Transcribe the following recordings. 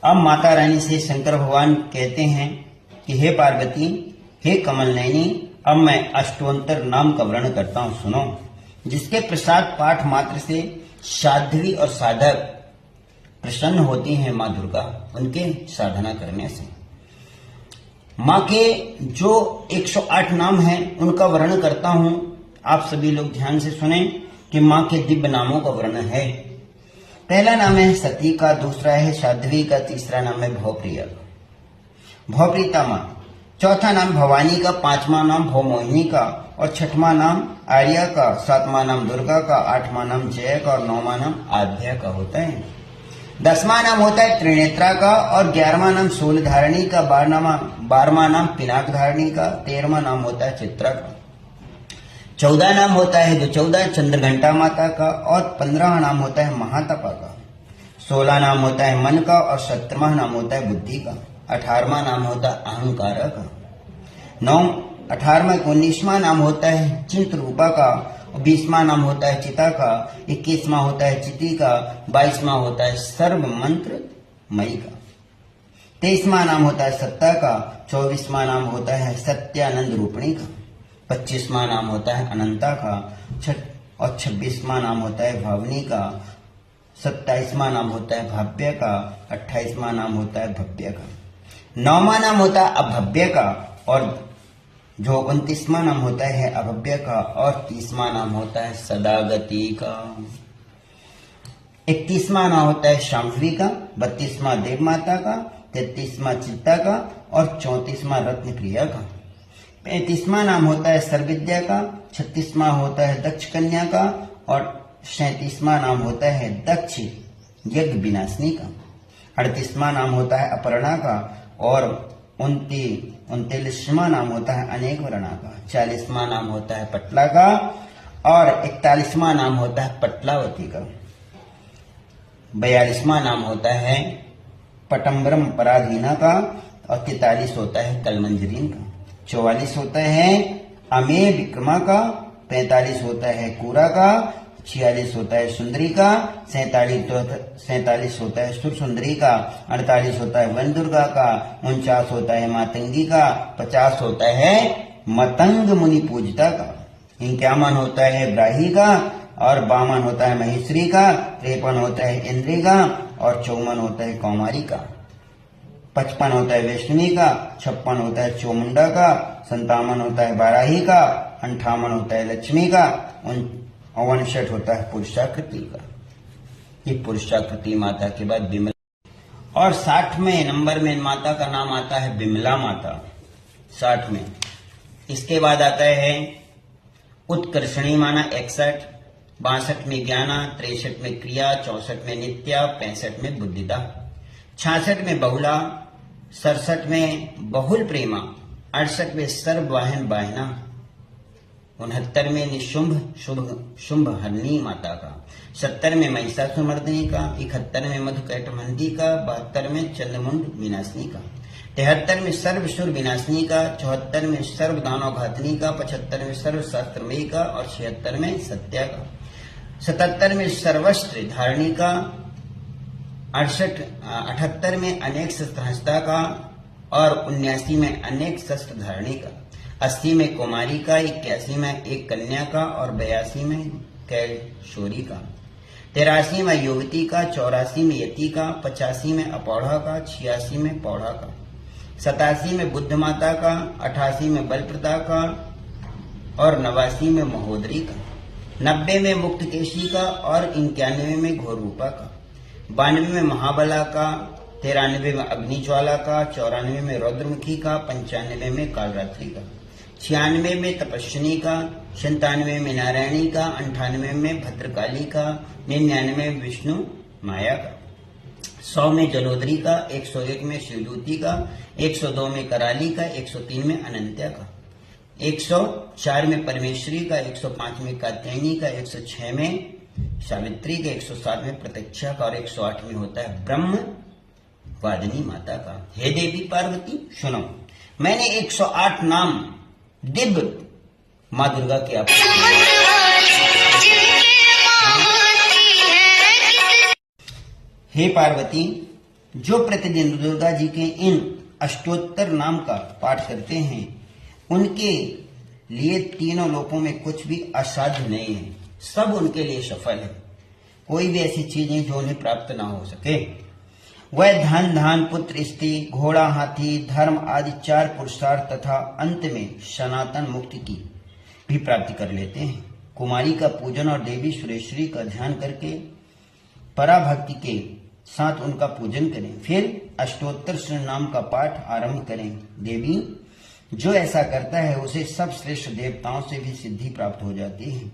अब माता रानी से शंकर भगवान कहते हैं कि हे पार्वती, हे कमल नयनी, अब मैं अष्टोत्तर नाम का वर्णन करता हूं, सुनो। जिसके प्रसाद पाठ मात्र से साध्वी और साधक प्रसन्न होती हैं माँ दुर्गा, उनके साधना करने से। माँ के जो 108 नाम हैं उनका वर्णन करता हूं, आप सभी लोग ध्यान से सुने कि माँ के दिव्य नामों का वर्णन है। पहला नाम है सती का, दूसरा है साध्वी का, तीसरा नाम है भवप्रिया का, भवप्रीता माँ। चौथा नाम भवानी का, पांचवा नाम भवमोहिनी का, और छठवां नाम आर्या का, सातवां नाम दुर्गा का, आठवां नाम जया का और नौवां नाम आद्या का होता है। 10वां नाम होता है त्रिनेत्रा का, और 11वां नाम शूलधारिणी का, 12वां नाम पिनाक धारिणी का, 13वां नाम होता है चित्रा का, 14 नाम होता है जो 14 चंद्रघंटा माता का, और 15वां नाम होता है महातपा का, 16 नाम होता है मन का, और 17वां नाम होता है बुद्धि का, 18वां नाम होता है अहंकार का, 19वां नाम होता है चिंत रूपा का, 20वां नाम होता है चिता का, 21वां होता है चिति का, 22वां होता है सर्व मंत्र मई का, 23वां नाम होता है सत्ता का, 24वां नाम होता है सत्यानंद रूपणी का, 25वां नाम होता है अनंता का, और 26वां नाम होता है भावनी का, 27वां नाम होता है भाव्य का, 28वां नाम होता है भव्य का, 9वां नाम होता है अभव्य का, और जो 29वां नाम होता है अभव्य का, और 30वां नाम होता है सदागति का, 31वां नाम होता है शाम्भवी का, 32वां देव माता का, 33वां चित्ता का, और 34वां रत्न प्रिया का, 35वां नाम होता है सर्वविद्या का, 36वां होता है दक्ष कन्या का, और 37वां नाम होता है दक्ष यज्ञ विनाशिनी का, 38वां नाम होता है अपर्णा का, और 39वां नाम होता है अनेक वर्णा का, 40वां नाम होता है पटला का, और 41वां नाम होता है पटलावती का, 42वां नाम होता है पटम्बरम पराधीना का, और 43 होता है कलमंजरीन का, 44 होता है अमेय विक्रमा का, 45 होता है कूरा का, 46 होता है सुंदरी का, 47 होता है सुर सुंदरी का, 48 होता है वन दुर्गा का, 49 होता है मातंगी का, 50 होता है मतंग मुनि पूजिता का, 51 होता है ब्राही का, और 52 होता है महेश्वरी का, 53 होता है इंद्री का, और 54 होता है कौमारी का, 55 होता है वैष्णवी का, 56 होता है चोमुंडा का, 57 होता है बाराही का, 58 होता है लक्ष्मी का, 59 होता है पुरुषाकृति का। ये पुरुषाकृति माता के बाद विमला, और 60वें नंबर में माता का नाम आता है विमला माता, 60 में। इसके बाद आता है उत्कर्षणी माना 61, 62 में ज्ञाना, 63 में क्रिया, 64 में नित्या, 65 में बुद्धिदा, 66 में बहुला, 67 में बहुल प्रेमा, 68 में सर्ववाहन वाहना, 69 में निशुंभ शुंभ हरणी माता का, 70 में महिषासुरमर्दिनी का, 71 में मधुकैटभंडी का, 72 में चंद्रमुंड विनाशिनी का, 73 में सर्वशुर विनाशिनी का, 74 में सर्व दानव घातनी का, 75 में सर्व शास्त्रमयी का, और 76 में सत्या का, 77 में सर्वस्त्र धारणी का, 78 में अनेक शस्त्रहस्ता का, और 79 में अनेक शस्त्र धारणी का, 80 में कुमारी का, 81 में एक कन्या का, और 82 में कैशोरी का, 83 में युवती का, 84 में यति का, 85 में अपौढ़ा का, 86 में पौढ़ा का, 87 में बुद्ध माता का, 88 में बलप्रदा का, और 89 में महोदरी का, 90 में मुक्तकेशी का, और 91 में घोरूपा का, 92 में महाबला का, 93 में अग्निज्वाला का, 94 में रौद्रमुखी का, 95 में कालरात्रि का, 96 में तपस्विनी का, 97 में नारायणी का, 98 में भद्रकाली का, 99 में विष्णु माया का, 100 में जलोदरी का, 101 में शिवदूती का, 102 में कराली का, 103 में अनंत्या का, 104 में परमेश्वरी का, 105 में कात्यायनी का, 106 में सावित्री का, 107 में प्रत्यक्षा का, और 108 में होता है ब्रह्म वादिनी माता का। हे देवी पार्वती सुनो, मैंने 108 नाम दिव्य माँ दुर्गा के आपको, हे पार्वती जो प्रतिदिन दुर्गा जी के इन अष्टोत्तर नाम का पाठ करते हैं उनके लिए तीनों लोकों में कुछ भी असाध्य नहीं है, सब उनके लिए सफल है। कोई भी ऐसी चीज नहीं जो उन्हें प्राप्त ना हो सके। वह धन धान पुत्र स्त्री घोड़ा हाथी धर्म आदि 4 पुरुषार्थ तथा अंत में सनातन मुक्ति की भी प्राप्ति कर लेते हैं। कुमारी का पूजन और देवी सुरेश्वरी का ध्यान करके पराभक्ति के साथ उनका पूजन करें, फिर अष्टोत्तर श्री नाम का पाठ आरंभ करें। देवी जो ऐसा करता है उसे सब श्रेष्ठ देवताओं से भी सिद्धि प्राप्त हो जाती है।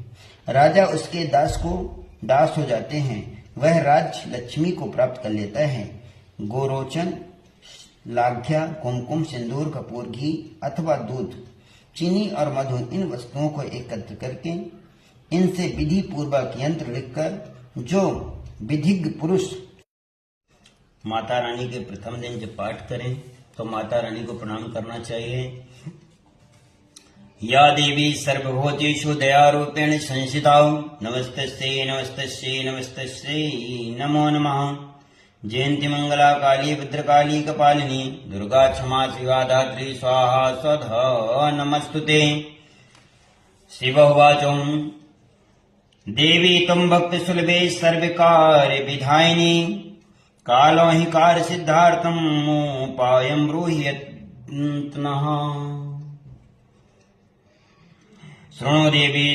राजा उसके दास हो जाते हैं, वह राज लक्ष्मी को प्राप्त कर लेता है। गोरोचन लाघ्या कुमकुम सिंदूर कपूर घी अथवा दूध चीनी और मधु इन वस्तुओं को एकत्र करके इनसे विधि पूर्वक यंत्र लिखकर जो विधिज्ञ पुरुष माता रानी के प्रथम दिन जब पाठ करें तो माता रानी को प्रणाम करना चाहिए। या देवी सर्वभूतेषु दयारूपेण संस्थिता नमस्तस्यै नमस्तस्यै नमस्तस्यै नमो नमः। जयंती मंगला काली भद्रकाली कपालिनी दुर्गा क्षमा शिवा धात्री स्वाहा स्वधा नमस्तुते। शिव उवाच देवी त्वं भक्त सुलभे सर्वकार्य विधायिनी कालो हि कार्य सिद्धार्थम उपायं ब्रूहि यत्नः। शृणु देवी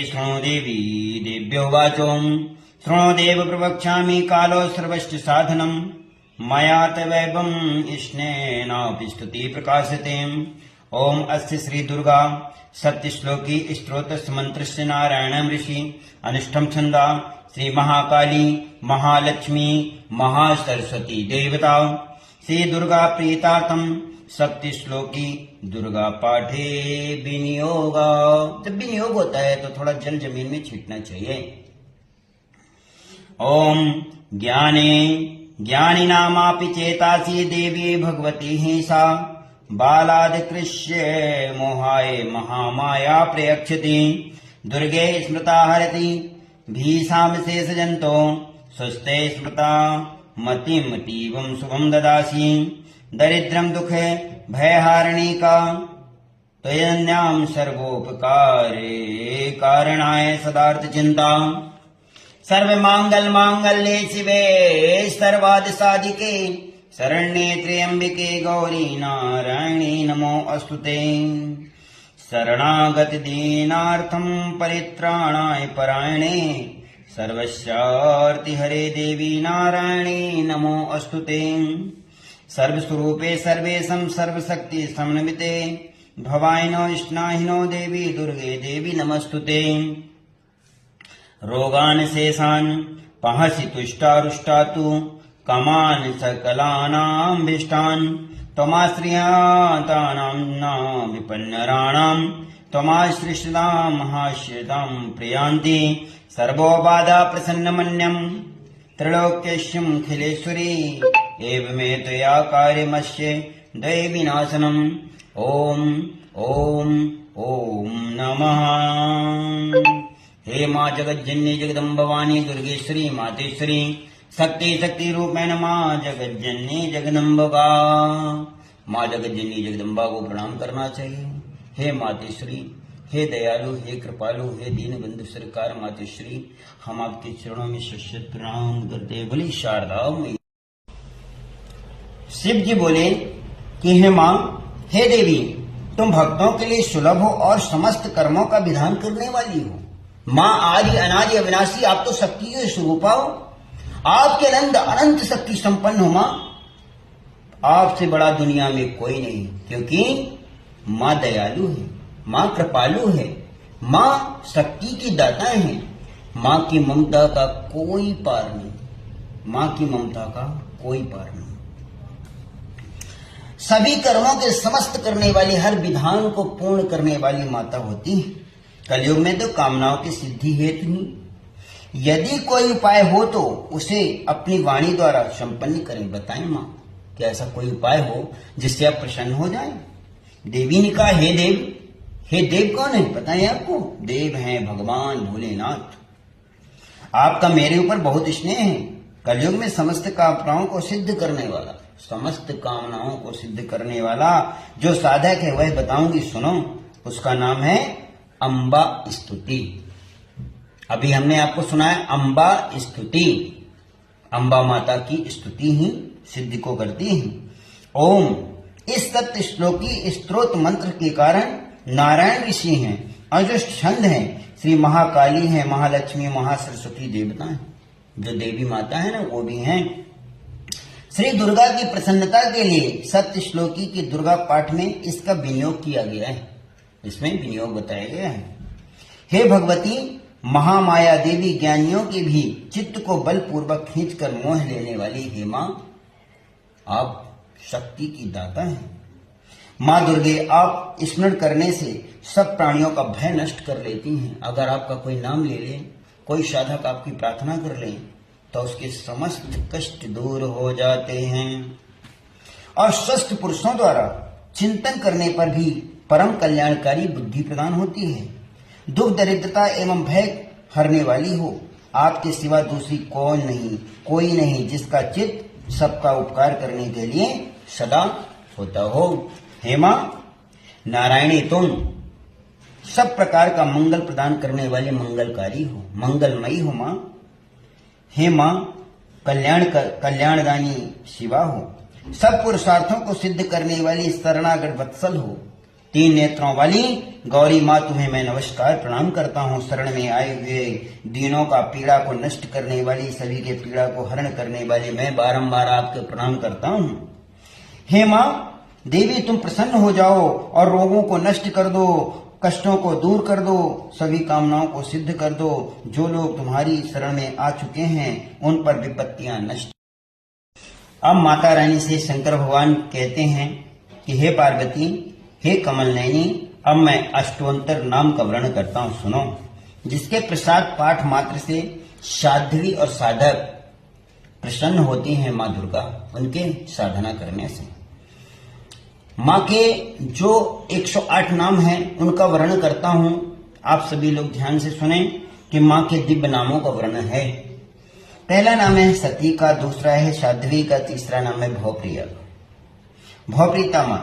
देव्यो वाचो शृणु देव प्रवक्ष्यामि कालो सर्वश्च साधनम् मया तवैवं स्नेनापि स्तुति प्रकाशते। ओम अस्य श्री दुर्गा सप्तश्लोकी स्तोत्रस्य मंत्रस्य नारायण ऋषि अनुष्ठम छंदा श्री महाकाली महालक्ष्मी महासरस्वती देवता श्री दुर्गा प्रीतार्थम सप्तश्लोकी दुर्गा पाठे विनियोग। जब विनियोग होता है तो थोड़ा जल जमीन में छींटना चाहिए। ओम ज्ञानिनामापि चेतासि देवी भगवती हि सा बालादिकृष्य मोहाय महामाया प्रयक्षति दुर्गे स्मृता हरति भीषामशेषजन्तो स्वस्ते स्मृता मतिमतीवं शुभं ददासि दरिद्रं दुःखे भयहारिणीका त्वयन्यां सर्वोपकारे कारणाय सदार्थचिन्ता। सर्वमांगल्ये शिवे सर्वादिसाधिके शरण्ये त्र्यंबिके गौरी नारायणी नमो अस्तुते। शरणागत दीनार्थं परित्राणाय परायणे सर्वस्यार्ति हरे देवी नारायणी नमो अस्तुते। सर्वस्वरूपे सर्वेशं सर्वशक्ति समन्विते भवाइनो स्नाहिनो देवी दुर्गे देवी नमस्तुते। रोगान शेषान् पहसि तुष्टारुष्टातु कामान् सकलानां भिष्टान् त्वमाश्रितानां न विपन्नराणां त्वमाश्रितां महाश्रितां प्रियान्ति सर्वोबाधा प्रसन्नमन्यं त्रैलोक्यस्यं खिलेश्वरी एवमे त्वया कार्यमस्य दैविनाशनम्। ओम ओम ओम नमः। हे माँ जगज्जननी जगदम्बवाणी दुर्गेश्वरी मातेश्वरी शक्ति रूपेण माँ जगज्जननी जगदम्बा। माँ जगज्जननी जगदम्बा को प्रणाम करना चाहिए। हे मातेश्वरी, हे दयालु, हे कृपालु, हे दीन बंधु सरकार मातेश्वरी, हम आपके चरणों में शत प्रणाम करते बोली शारदा मैया। शिव जी बोले कि हे माँ, हे देवी, तुम भक्तों के लिए सुलभ हो और समस्त कर्मों का विधान करने वाली हो। माँ आदि अनादि अविनाशी, आप तो शक्ति के स्वरूपा हो। आपके अनंत शक्ति संपन्न हो माँ। आपसे बड़ा दुनिया में कोई नहीं, क्योंकि माँ दयालु है, माँ कृपालु है, माँ शक्ति की दाता है। माँ की ममता का कोई पार नहीं, माँ की ममता का कोई पार नहीं। सभी कर्मों के समस्त करने वाली, हर विधान को पूर्ण करने वाली माता होती है। कलयुग में तो कामनाओं की सिद्धि हेतु ही यदि कोई उपाय हो तो उसे अपनी वाणी द्वारा संपन्न करें। बताएं माँ, क्या ऐसा कोई उपाय हो जिससे आप प्रसन्न हो जाएं? देवी ने कहा, हे देव। हे देव कौन है बताएं आपको? देव हैं भगवान भोलेनाथ। आपका मेरे ऊपर बहुत स्नेह है। कलयुग में समस्त कामनाओं को सिद्ध करने वाला, समस्त कामनाओं को सिद्ध करने वाला जो साधक है वह बताऊंगी, सुनो। उसका नाम है अंबा स्तुति। अभी हमने आपको सुनाया अंबा स्तुति। अंबा माता की स्तुति ही सिद्धि को करती है। ओम, इस सत्य श्लोकी स्त्रोत मंत्र के कारण नारायण ऋषि हैं और जो छंद हैं श्री महाकाली है, महालक्ष्मी, महासरस्वती देवता है। जो देवी माता है ना वो भी हैं। श्री दुर्गा की प्रसन्नता के लिए सत्य श्लोकी की दुर्गा पाठ में इसका विनियोग किया गया है। इसमें विनियोग बताया गया है। हे भगवती, महामाया देवी ज्ञानियों के भी चित्त को बलपूर्वक खींचकर मोह लेने वाली हे मां, आप शक्ति की दाता हैं। मां दुर्गे, आप स्मरण करने से सब प्राणियों का भय नष्ट कर लेती हैं। अगर आपका कोई नाम ले ले, कोई साधक आपकी प्रार्थना कर ले तो उसके समस्त कष्ट दूर हो जाते हैं। और स्वस्थ पुरुषों द्वारा चिंतन करने पर भी परम कल्याणकारी बुद्धि प्रदान होती है। दुख, दरिद्रता एवं भय हरने वाली हो। आपके सिवा दूसरी कोई नहीं जिसका चित्त सबका उपकार करने के लिए सदा होता हो। हे मां नारायणी, तुम सब प्रकार का मंगल प्रदान करने वाली मंगलकारी हो, मंगलमयी हो मां। हे मां कल्याणदानी शिवा हो। सब पुरुषार्थों को सिद्ध करने वाली शरणागत वत्सल हो। 3 नेत्रों वाली गौरी मां, तुम्हें मैं नमस्कार प्रणाम करता हूँ। शरण में आए हुए दीनों का पीड़ा को नष्ट करने वाली, सभी के पीड़ा को हरण करने वाली मैं बारंबार आपके प्रणाम करता हूँ। हे मां देवी, तुम प्रसन्न हो जाओ और रोगों को नष्ट कर दो, कष्टों को दूर कर दो, सभी कामनाओं को सिद्ध कर दो। जो लोग तुम्हारी शरण में आ चुके हैं उन पर विपत्तियां नष्ट। अब माता रानी से शंकर भगवान कहते हैं कि हे पार्वती, हे कमल नयनी, अब मैं अष्टोत्तर नाम का वर्णन करता हूं, सुनो। जिसके प्रसाद पाठ मात्र से साध्वी और साधक प्रसन्न होती हैं मां दुर्गा, उनके साधना करने से। मां के जो 108 नाम हैं उनका वर्णन करता हूं। आप सभी लोग ध्यान से सुने कि मां के दिव्य नामों का वर्णन है। पहला नाम है सती का, दूसरा है साध्वी का, तीसरा नाम है भवप्रिया, भवप्रीता मां।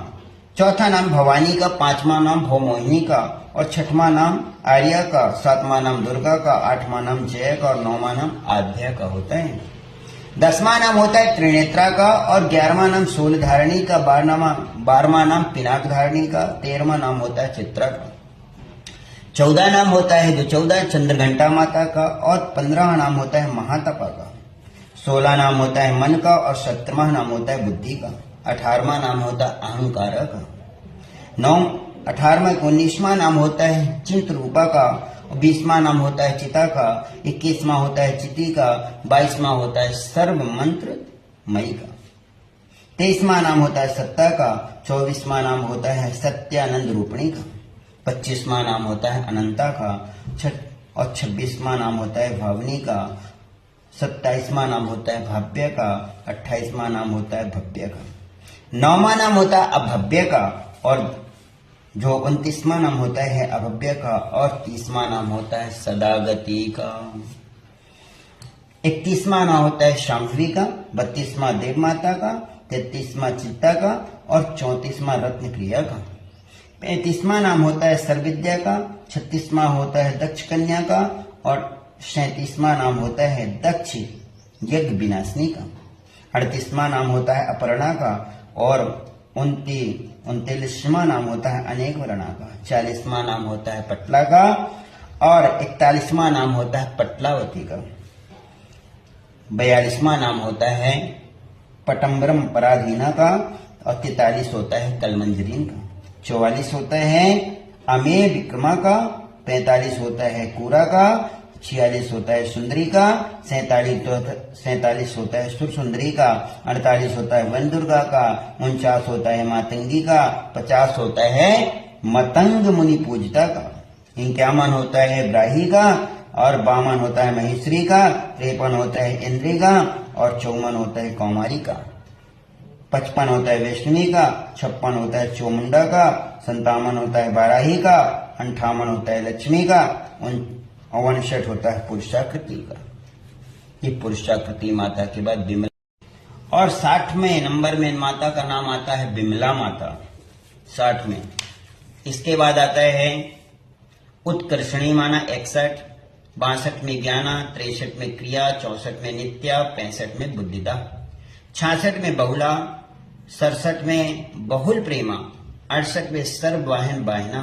चौथा नाम भवानी का, 5वां नाम भवमोहिनी का और 6वां नाम आर्या का, 7वां नाम दुर्गा का, 8वां नाम जया का और 9वां नाम आध्या का होता है। 10वां नाम होता है त्रिनेत्रा का और 11वां नाम शूलधारिणी का, 12वां नाम पिनाक धारिणी का, 13वां नाम होता है चित्रा का। 14 नाम होता है जो 14 चंद्रघंटा माता का और 15वां नाम होता है महातपा का। 16 नाम होता है मन का और 17वां नाम होता है बुद्धि का। 18वां नाम होता है अहंकार का। 18वां 19वां नाम होता है चिंत रूपा का। 20वां नाम होता है चिता का। 21वां होता है चिति का। 22वां होता है सर्व मंत्र मई का। 23वां नाम होता है सत्ता का। 24वां नाम होता है सत्यानंद रूपणी का। 25वां नाम होता है अनंता का और 26वां नाम होता है भावनी का। 27वां नाम होता है भाव्य का। 28वां नाम होता है भव्य का। 9वां नाम होता है अभव्य का और जो 29वां नाम होता है अभव्य का और 30वां नाम होता है सदागति का। 31वां नाम होता है शाम्भवी का। 32वां देव माता का। 33वां चित्ता का और 34वां रत्न प्रिया का। 35वां नाम होता है सर्वविद्या का। 36वां होता है दक्ष कन्या का और 37वां नाम होता है दक्ष यज्ञ विनाशिनी का। 38वां नाम होता है अपर्णा का और 39वां नाम होता है अनेक वर्णा का। 40वां नाम होता है पटला का और 41वां नाम होता है पटलावती का। 42वां नाम होता है पटम्बरम पराधीना का और 43 होता है कलमंजरीन का। 44 होता है अमेय विक्रमा का। 45 होता है कूरा का। 46 होता है सुंदरी का। 47 होता है सुर सुंदरी का। 48 होता है वन दुर्गा का। 49 होता है मातंगी का। 50 होता है मतंग मुनि पूजिता का। 51 होता है ब्राही का और 52 होता है महेश्वरी का। 53 होता है इंद्री का और 54 होता है कौमारी का। 55 होता है वैष्णवी का। 56 होता है चोमुंडा का। 57 होता है बाराही का। 58 होता है लक्ष्मी का। 59 होता है पुरुषाकृति का। ये पुरुषाकृति माता के बाद विमल और 60वें नंबर में माता का नाम आता है बिमला माता, 60 में। इसके बाद आता है उत्कर्षणी माना 61, 62 में ज्ञाना, 63 में क्रिया, 64 में नित्या, 65 में बुद्धिदा, 66 में बहुला, 67 में बहुल प्रेमा, 68 में सर्ववाहन बाहना,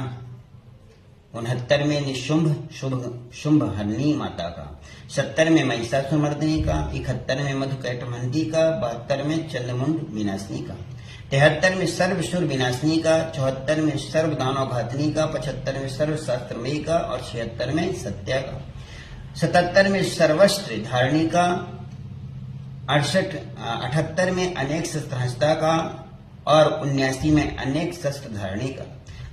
69 में निशुंभ शुंभ हरणी माता का, 70 में महिषासुरमर्दिनी का, 71 में मधुकैटभंती का, 72 में चंद्रमुंड विनाशिनी का, 73 में सर्वशुर विनाशिनी का, 74 में सर्व दानव घातनी का, 75 में सर्व शास्त्रमयी का और 76 में सत्या का, 77 में सर्वस्त्र धारणी का, 78 में अनेक शस्त्रहस्ता का और 79 में अनेक शस्त्र धारणी का,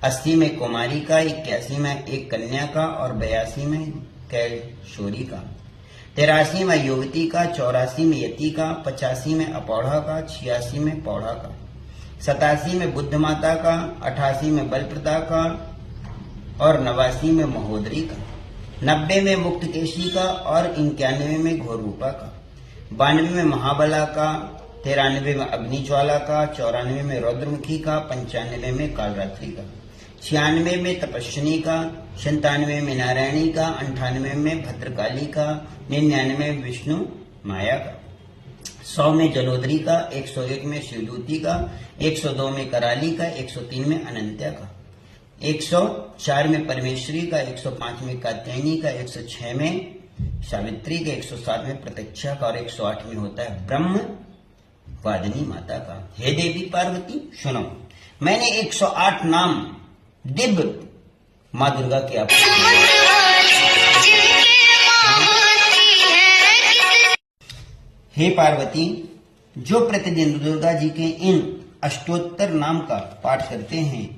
80 में कुमारी का, 81 में एक कन्या का और 82 में कैशोरी का, 83 में युवती का, 84 में यति का, 85 में अपौढ़ा का, 86 में पौढ़ा का, 87 में बुद्ध माता का, 88 में बलप्रदा का और 89 में महोदरी का, 90 में मुक्तकेशी का और 91 में घोररूपा का, 92 में महाबला का, 93 में अग्निज्वाला का, 94 में रौद्रमुखी का, 95 में कालरात्रि का, 96 में तपस्विनी का, 97 में नारायणी का, 98 में भद्रकाली का, 99 में विष्णु माया का, 100 में जलोदरी का, 101 में शिवदूती का, 102 में कराली का, 103 में अनंत्या का, 104 में परमेश्वरी का, 105 में कात्यायनी का, 106 में सावित्री का, 107 में प्रत्यक्षा का और 108 में होता है ब्रह्म वादिनी माता का। हे देवी पार्वती सुनो, मैंने 108 नाम दिव्य माँ दुर्गा के आपको, हे पार्वती, जो प्रतिदिन दुर्गा जी के इन अष्टोत्तर नाम का पाठ करते हैं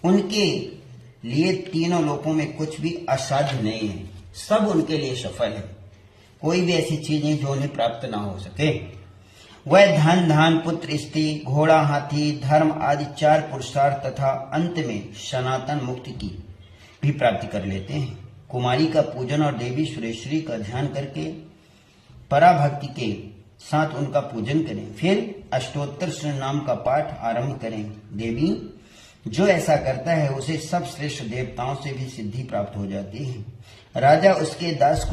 उनके लिए तीनों लोकों में कुछ भी असाध्य नहीं है, सब उनके लिए सफल है। कोई भी ऐसी चीज नहीं जो उन्हें प्राप्त ना हो सके। वह धन धान पुत्र स्त्री घोड़ा हाथी धर्म आदि 4 पुरुषार्थ तथा अंत में सनातन मुक्ति की भी प्राप्ति कर लेते हैं। कुमारी का पूजन और देवी सुरेश्वरी का ध्यान करके पराभक्ति के साथ उनका पूजन करें, फिर अष्टोत्तर श्री नाम का पाठ आरंभ करें। देवी, जो ऐसा करता है उसे सब श्रेष्ठ देवताओं से भी सिद्धि प्राप्त हो जाती है। राजा उसके दास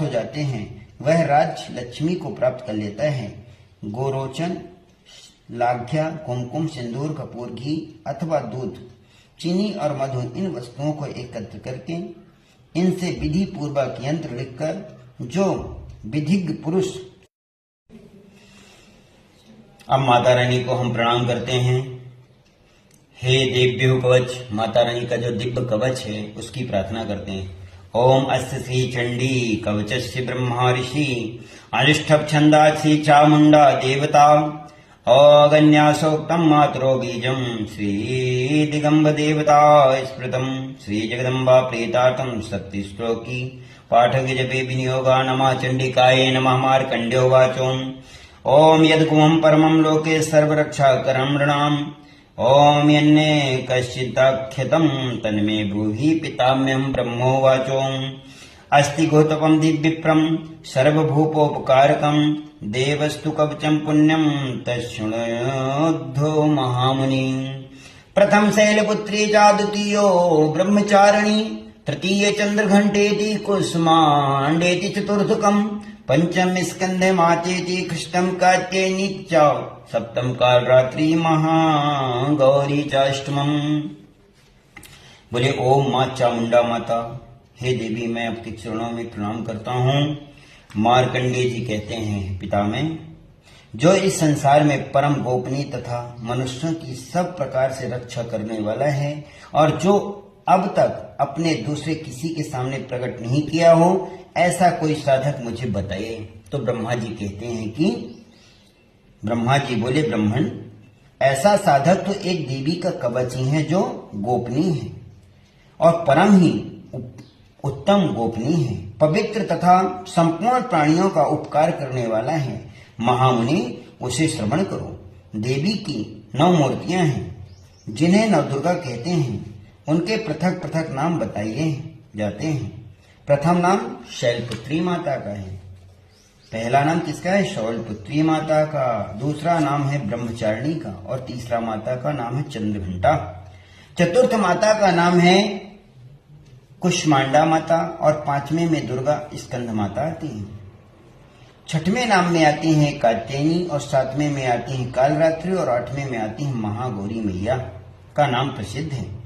हो जाते हैं, वह राज लक्ष्मी को प्राप्त कर लेता है। गोरोचन, लाघ्या, कुमकुम, सिंदूर, कपूर, घी अथवा दूध, चीनी और मधु, इन वस्तुओं को एकत्र करके इनसे विधि पूर्वक यंत्र लिखकर जो विधिज्ञ पुरुष। अब माता रानी को हम प्रणाम करते हैं। हे देव्यो कवच, माता रानी का जो दिव्य कवच है उसकी प्रार्थना करते हैं। ओम अस्य श्री चंडी कवचस्य ब्रह्मा ऋषि अनिष्ठप छंदासी चामुंडा देवता अगन्यासोक्तम मातरो बीजम श्री दिगंब देवता स्मृतम श्री जगदम्बा प्रेतार्थम शक्ति श्लोकी पाठक जपे विनियोगा नमः चंडिकाये नमः मार्कंड्यो वाचो ओम यद्कुमं परमं लोके सर्वरक्षाकरं नृणाम् ओम यन्ने कश्चिदाख्यतं तन्मे ब्रूहि पिताम्यहं ब्रह्मोवाचो अस्ति गौतमं दिव्यप्रं सर्वभूपोपकारकं देवस्तु कवचं पुण्यं तच्छृणोद्धो महामुनि। प्रथम शैलपुत्री च द्वितीयो ब्रह्मचारिणी तृतीय चंद्रघंटेति कुसुमांडेति चतुर्थकम् पंचम स्कंधे माचेति खष्टम कात्यायनी च सप्तम कालरात्रि महागौरी चाष्टमम। बोले ओम मां चामुंडा माता। हे देवी, मैं आपके चरणों में प्रणाम करता हूँ। मार्कंडेय जी कहते हैं पिता में, जो इस संसार में परम गोपनीय तथा मनुष्यों की सब प्रकार से रक्षा करने वाला है और जो अब तक अपने दूसरे किसी के सामने प्रकट नहीं किया हो, ऐसा कोई साधक मुझे बताइए। तो ब्रह्मा जी कहते हैं कि ब्रह्मा जी बोले, ब्राह्मण, ऐसा साधक तो एक देवी का कवच ही है जो गोपनीय है और परम ही उत्तम गोपनीय है, पवित्र तथा संपूर्ण प्राणियों का उपकार करने वाला है। महामुनि, उसे श्रवण करो। देवी की 9 मूर्तियां हैं जिन्हें नवदुर्गा कहते हैं। उनके पृथक पृथक नाम बताए जाते हैं। प्रथम नाम शैलपुत्री माता का है, पहला नाम किसका है? शौलपुत्री माता का, दूसरा नाम है ब्रह्मचारिणी का, और तीसरा माता का नाम है चंद्रघंटा। चतुर्थ माता का नाम है कुष्मांडा माता, और पांचवें में दुर्गा स्कंद माता आती है। छठवें नाम में आती हैं कात्यायनी, और सातवें में आती हैं कालरात्रि, और आठवें में आती हैं महागौरी मैया का नाम प्रसिद्ध है।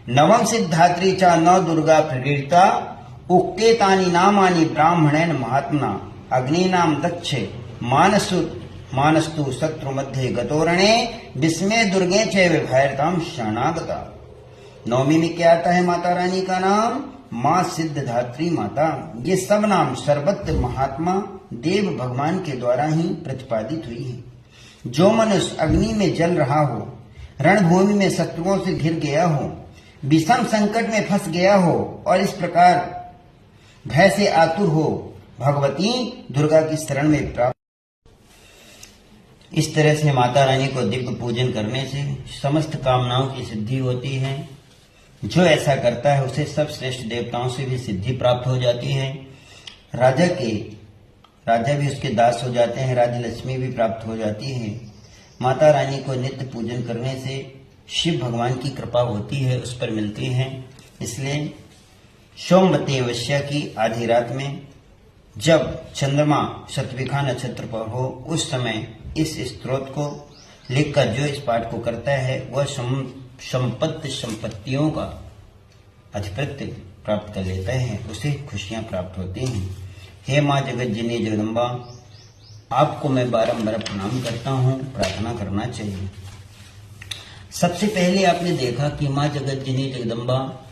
नवम सिद्धात्री चा नव दुर्गा प्रेरिता, उक्ते तानि नामानि ब्राह्मणेन महात्मना, अग्नि नाम दक्ष मानस्तु शत्रु मध्य गतोरणे, विस्मय दुर्गे च विभैरताम शरणागता। नवमी में क्या आता है माता रानी का नाम? माँ सिद्धधात्री माता। ये सब नाम सर्वत्र महात्मा देव भगवान के द्वारा ही प्रतिपादित हुई है। जो मनुष्य अग्नि में जल रहा हो, रणभूमि में शत्रुओं से घिर गया हो, विषम संकट में फंस गया हो, और इस प्रकार भय से आतुर हो, भगवती दुर्गा की शरण में प्राप्त। इस तरह से माता रानी को दिव्य पूजन करने से समस्त कामनाओं की सिद्धि होती है। जो ऐसा करता है उसे सब श्रेष्ठ देवताओं से भी सिद्धि प्राप्त हो जाती है। राजा भी उसके दास हो जाते हैं, राजलक्ष्मी भी प्राप्त हो जाती है। माता रानी को नित्य पूजन करने से शिव भगवान की कृपा होती है, उस पर मिलती है। इसलिए सोमवती अमावस्या की आधी रात में जब चंद्रमा शतभिखा नक्षत्र पर हो, उस समय इस स्तोत्र को लिखकर जो इस पाठ को करता है वह संपत्तियों का अधिपत्य प्राप्त कर लेता है, उसे खुशियां प्राप्त होती हैं। हे माँ जगत जननी जगदम्बा, आपको मैं बारंबार प्रणाम करता हूँ, प्रार्थना करना चाहिए। सबसे पहले आपने देखा कि माँ जगत जननी जगदम्बा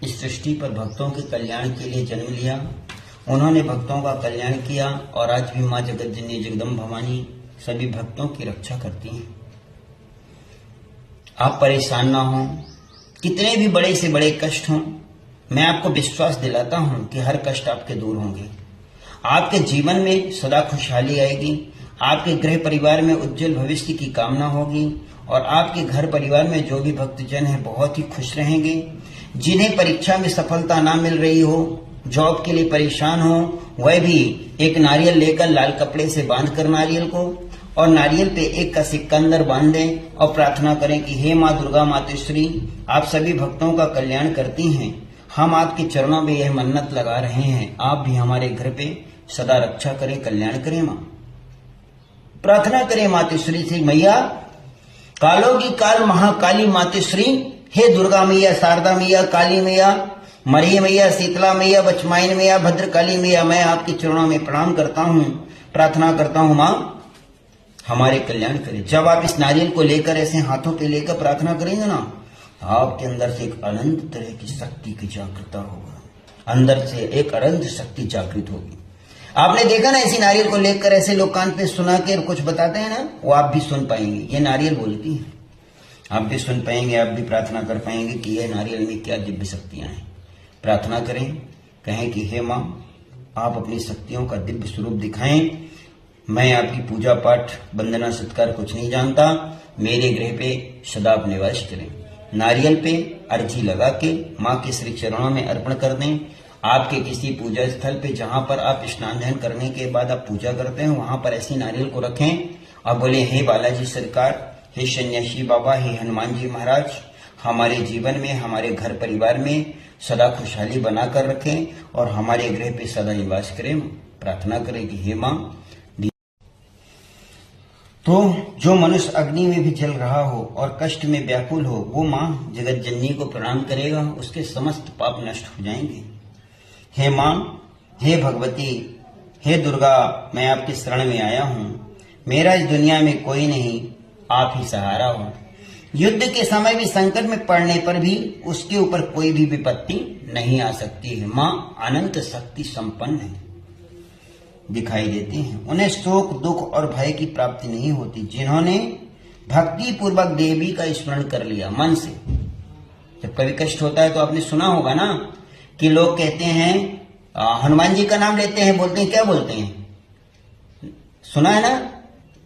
इस सृष्टि पर भक्तों के कल्याण के लिए जन्म लिया। उन्होंने भक्तों का कल्याण किया, और आज भी माँ जगत जननी जगदम्बा भवानी सभी भक्तों की रक्षा करती हैं। आप परेशान ना हो, कितने भी बड़े से बड़े कष्ट हों, मैं आपको विश्वास दिलाता हूं कि हर कष्ट आपके दूर होंगे। आपके जीवन में सदा खुशहाली आएगी, आपके गृह परिवार में उज्जवल भविष्य की कामना होगी, और आपके घर परिवार में जो भी भक्तजन है बहुत ही खुश रहेंगे। जिन्हें परीक्षा में सफलता ना मिल रही हो, जॉब के लिए परेशान हो, वह भी एक नारियल लेकर लाल कपड़े से बांध कर नारियल को, और नारियल पे एक का सिक्का अंदर बांध दें, और प्रार्थना करें कि हे माँ दुर्गा मातेश्वरी, आप सभी भक्तों का कल्याण करती हैं। हम आपके चरणों में यह मन्नत लगा रहे हैं, आप भी हमारे घर पे सदा रक्षा करें, कल्याण करें। माँ प्रार्थना करें मातेश्वरी से, मैया कालों की काल महाकाली मातेश्वरी, हे दुर्गा मैया, शारदा मैया, काली मैया, मरी मैया, शीतला मैया, बचमाइन मैया, भद्रकाली मैया, मैं आपके चरणों में प्रणाम करता हूँ, प्रार्थना करता हूँ माँ हमारे कल्याण करें। जब आप इस नारियल को लेकर ऐसे हाथों पे लेकर प्रार्थना करेंगे ना, आपके अंदर से एक अनंत तरह की शक्ति की जागृता होगा, अंदर से एक अनंत शक्ति जागृत होगी। आपने देखा ना, इसी नारियल को लेकर ऐसे लोग कान पे सुना के कुछ बताते हैं ना, वो आप भी सुन पाएंगे। ये नारियल बोलती है, आप भी सुन पाएंगे, आप भी प्रार्थना कर पाएंगे कि यह नारियल में क्या दिव्य शक्तियां हैं। प्रार्थना करें, कहें कि हे माँ, आप अपनी शक्तियों का दिव्य स्वरूप दिखाएं। मैं आपकी पूजा पाठ वंदना सत्कार कुछ नहीं जानता, मेरे गृह पे सदा आप निवास करें। नारियल पे अर्जी लगा के माँ के श्री चरणों में अर्पण कर दें। आपके किसी पूजा स्थल पे जहां पर आप स्नान ध्यान करने के बाद आप पूजा करते हैं, वहां पर ऐसी नारियल को रखें और बोले, हे बालाजी सरकार, हे सन्यासी बाबा, हे हनुमान जी महाराज, हमारे जीवन में, हमारे घर परिवार में सदा खुशहाली बनाकर रखें और हमारे गृह पे सदा निवास करें। प्रार्थना करें कि हे माँ। तो जो मनुष्य अग्नि में भी जल रहा हो और कष्ट में व्याकुल हो, वो माँ जगत जननी को प्रणाम करेगा, उसके समस्त पाप नष्ट हो जाएंगे। हे माँ, हे भगवती, हे दुर्गा, मैं आपकी शरण में आया हूँ। मेरा इस दुनिया में कोई नहीं, आप ही सहारा हो। युद्ध के समय भी संकट में पड़ने पर भी उसके ऊपर कोई भी विपत्ति नहीं आ सकती है। माँ अनंत शक्ति संपन्न है, दिखाई देती हैं। उन्हें शोक, दुख और भय की प्राप्ति नहीं होती। जिन्होंने भक्ति पूर्वक देवी का स्मरण कर लिया मन से, जब कभी कष्ट होता है तो आपने सुना होगा ना कि लोग कहते हैं, हनुमान जी का नाम लेते हैं, बोलते हैं, क्या बोलते हैं, सुना है ना,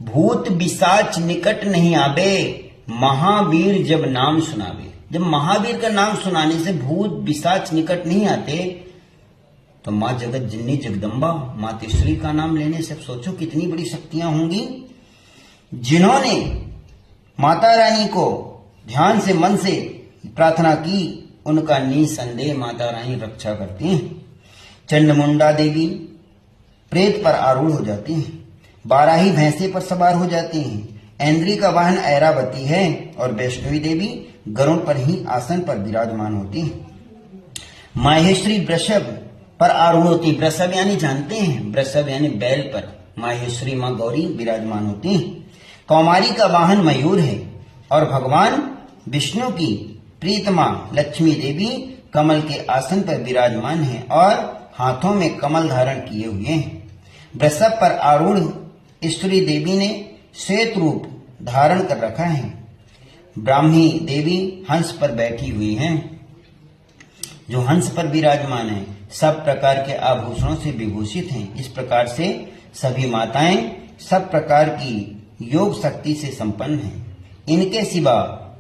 भूत पिशाच निकट नहीं आवे, महावीर जब नाम सुनावे। जब महावीर का नाम सुनाने से भूत पिशाच निकट नहीं आते, तो माँ जगत जननी जगदम्बा मातेश्वरी का नाम लेने से सोचो कितनी बड़ी शक्तियां होंगी। जिन्होंने माता रानी को ध्यान से मन से प्रार्थना की उनका निसंदेह माता रानी रक्षा करती हैं। चंडमुंडा देवी प्रेत पर आरूढ़ हो जाती हैं, 12 ही भैंसे पर सवार हो जाती हैं। ऐन्द्री का वाहन ऐरावती है और वैष्णवी देवी गरुड़ पर ही आसन पर विराजमान होती हैं। माहेश्वरी वृषभ पर आरूढ़ होती, वृषभ यानी जानते हैं, वृषभ यानी बैल पर माहेश्वरी माँ गौरी विराजमान होती हैं। कौमारी का वाहन मयूर है और भगवान विष्णु की प्रीतमा लक्ष्मी देवी कमल के आसन पर विराजमान है और हाथों में कमल धारण किए हुए हैं। वृषभ पर आरूढ़ ईश्वरी देवी ने श्वेत रूप धारण कर रखा है। ब्राह्मी देवी हंस पर बैठी हुई हैं। जो हंस पर विराजमान है सब प्रकार के आभूषणों से विभूषित हैं। इस प्रकार से सभी माताएं सब प्रकार की योग शक्ति से संपन्न हैं। इनके सिवा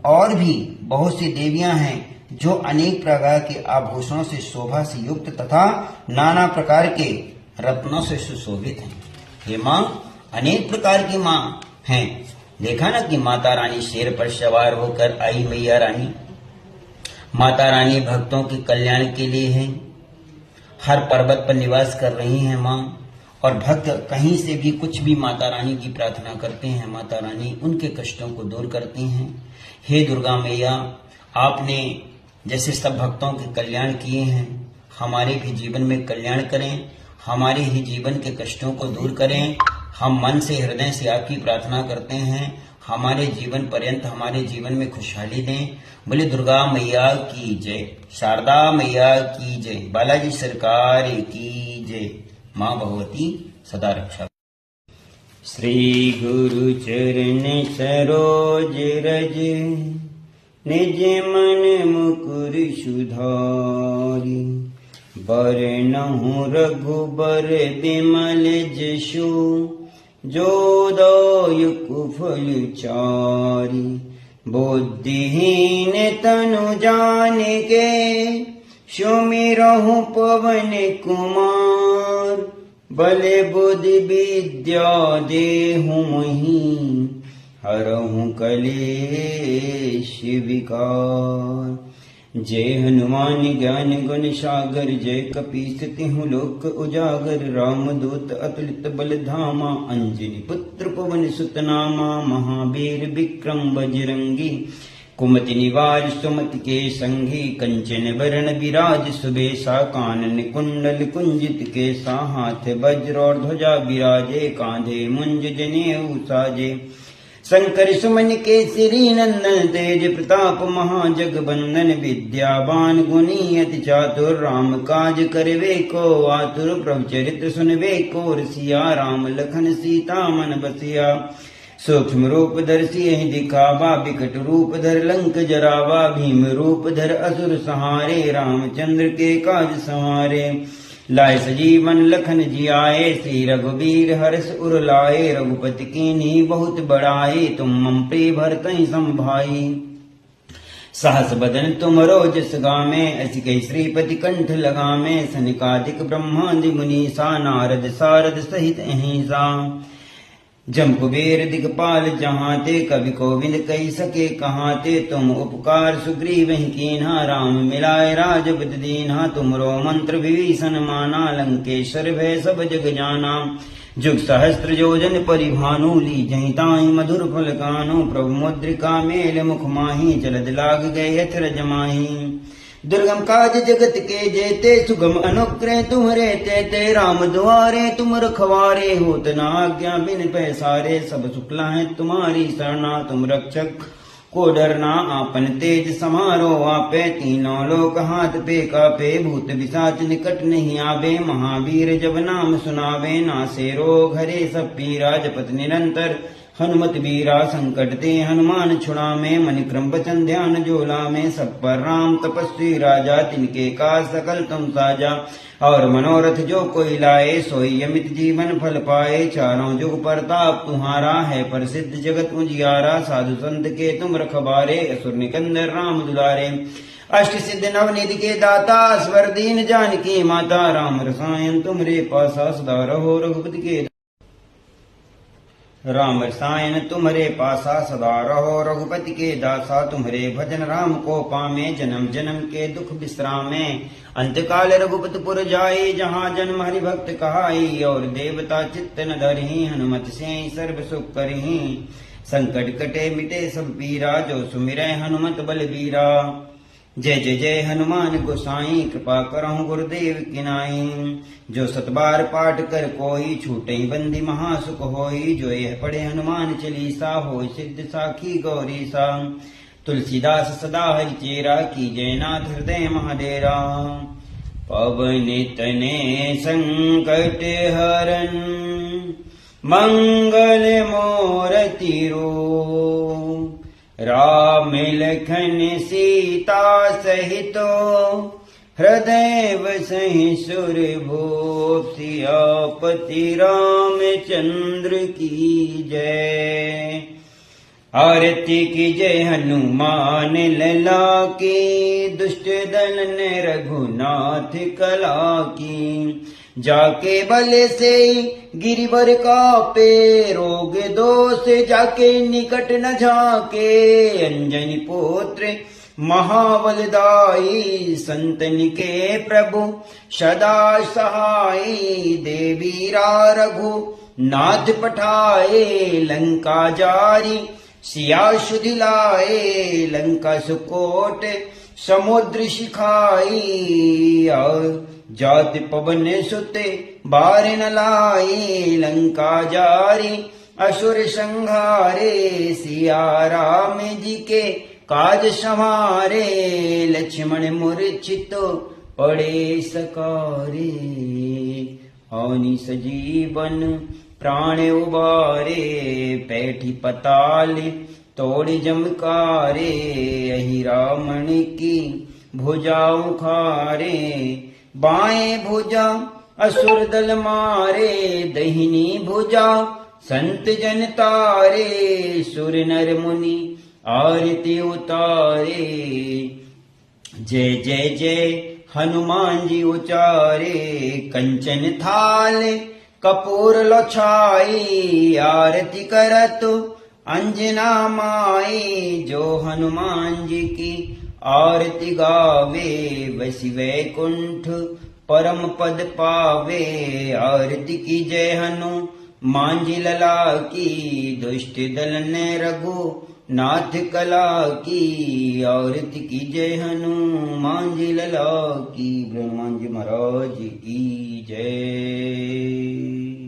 और भी बहुत सी देवियां हैं जो अनेक प्रकार के आभूषणों से शोभा से युक्त तथा नाना प्रकार के रत्नों से सुशोभित हैं। ये माँ अनेक प्रकार की माँ हैं। देखा ना कि माता रानी शेर पर सवार होकर आई मैया रानी। माता रानी भक्तों के कल्याण के लिए है, हर पर्वत पर निवास कर रही हैं माँ। और भक्त कहीं से भी कुछ भी माता रानी की प्रार्थना करते हैं, माता रानी उनके कष्टों को दूर करती हैं। हे दुर्गा मैया, आपने जैसे सब भक्तों के कल्याण किए हैं, हमारे भी जीवन में कल्याण करें, हमारे ही जीवन के कष्टों को दूर करें। हम मन से हृदय से आपकी प्रार्थना करते हैं, हमारे जीवन पर्यंत हमारे जीवन में खुशहाली दें। बोले दुर्गा मैया की जय, शारदा मैया की जय, बालाजी सरकार की जय। माँ भगवती सदा रक्षा। श्री गुरु चरण सरोज रज, निज मन मुकुर सुधारी। बरनहुँ रघुबर बिमल जसु, जो दायक फल चारि। बुद्धिहीन तनु जानिके, सुमिरहुँ पवन कुमार। बल बुद्धि विद्या देहु मही, हरहुँ कलेश विकार। जय हनुमान ज्ञान गुण सागर, जय कपीस तिहुँ लोक उजागर। रामदूत अतुलित बल धामा, अंजनी पुत्र पवन सुत नामा। महावीर विक्रम बजरंगी, कुमति निवार सुमति के संगी। कंचन बरन विराज सुबेसा, कानन कुंडल कुंजित केसा। हाथ वज्र और ध्वजा विराजे, कांधे मुंज जनेऊ साजे। शंकर सुमन केसरी नंदन, तेज प्रताप महाजगबंदन। विद्यावान गुणी अति चातुर, राम काज करवे को आतुर। प्रभु चरित्र सुनवे को रसिया, राम लखन सीता मन बसिया। सूक्ष्म रूप धर सियहि दिखावा, बिकट रूप धर लंक जरावा। भीम रूप धर असुर सहारे, रामचंद्र के काज संवारे। लाए सजीवन लखन जियाए, श्री रघुवीर हर्ष उर लाए। रघुपति कीन्ही बहुत बड़ाई, तुम मम प्रिय भरतहि सम भाई। सहस बदन तुमरो जस गामे, अस कहि श्रीपति कंठ लगामे। सनकादिक ब्रह्मादि मुनीसा, नारद सारद सहित अहिंसा। जम कुबेर दिगपाल जहाते, कवि कोविंद कही सके कहाते। तुम उपकार सुग्रीवहि कीन्हा, राम मिलाए राजपद दीन्हा। तुमरो मंत्र विभीषण माना, लंकेश्वर भय सब जग जाना। जुग सहस्त्र योजन परिभानु, लीजहि ताहि मधुर फल कानु। प्रभु मुद्रिका मेल मुख माहि, जलद लाग गए यत्र जमाहि। दुर्गम काज जगत के जेते, सुगम अनुग्रह तुम्हरे तेते। राम दुआरे तुम रखवारे, होत न आज्ञा बिन पैसारे। सब शुक्ला है तुम्हारी शरणा, तुम रक्षक को डरना। आपन तेज समारो आपे, तीनों लोक हाथ पे कापे। भूत पिशाच निकट नहीं आवे, महावीर जब नाम सुनावे। नासे रोग हरे सब पीरा, जपत निरंतर हनुमत बीरा। संकट ते हनुमान छुड़ामे, मन क्रम वचन ध्यान जोला में। सब पर राम तपस्वी राजा, तिनके काज सकल तुम साजा। और मनोरथ जो कोई लाए, सोई अमित जीवन फल पाए। चारों जुग परताप तुम्हारा, है प्रसिद्ध जगत उजियारा। साधु संत के तुम रखबारे, असुर निकंदर राम दुलारे। अष्ट सिद्ध नवनिधि के दाता स्वर दीन जानकी माता राम रसायन तुमरे पासा सदा रहो रघुपति के राम रसायन तुम्हारे पासा सदा रहो रघुपति के दासा तुम्हारे भजन राम को पामे जन्म जन्म के दुख विश्रामे अंतकाल रघुपतपुर जाए जहाँ जन्म हरि भक्त कहाई और देवता चित्त न धरही हनुमत से सर्व सुख करही संकट कटे मिटे सब पीरा जो सुमिरै हनुमत बलबीरा जय जय जय हनुमान गोसाई कृपा करहु गुरुदेव की नाई जो सतबार पाठ कर कोई छूटे बंदी महासुख होई जो यह पढ़े हनुमान चालीसा होय सिद्ध साखी गौरी सा तुलसीदास सदा हरि चेरा की जयनाथ हृदय महाडेरा पवन तने संकट हरन मंगल मूर्ति रो राम लखन सीता सहितो हृदय बसहि सुरभूप सियापति रामचंद्र की जय। आरती की जय हनुमान लला की दुष्ट दलन रघुनाथ कला की जाके बल से गिरिवर कापे रोग दोष जाके निकट न झाके अंजनी पुत्र महाबलदाई संतन के प्रभु सदा सहाय देवीरा रघु नाथ पठाए लंका जारी सिया शुद्धि लाए लंका सुकोट समुद्र शिखाई और जाति पवन सुते बार न लाए लंका जारी असुर संहारे सिया राम जी के काज संवारे लक्ष्मण मूर्छित पड़े सकारे हौनी सजीवन प्राण उबारे पैठी पताल तोड़ जमकारे अहि रावण की भुजा उखारे बाएं भुजा असुर दल मारे दहिनी भुजा संत जन तारे सुर नर मुनि आरती उतारे जय जय जय हनुमान जी उचारे कंचन थाल कपूर लोछाई आरती करत अंजना माई जो हनुमान जी की आरती गावे वसी वैकुंठ परम पद पावे आरती की जय हनुमान जी लला की दुष्ट दलन रघु नाथ कला की आरती की जय हनुमान जी लला की हनुमान जी महाराज की जय।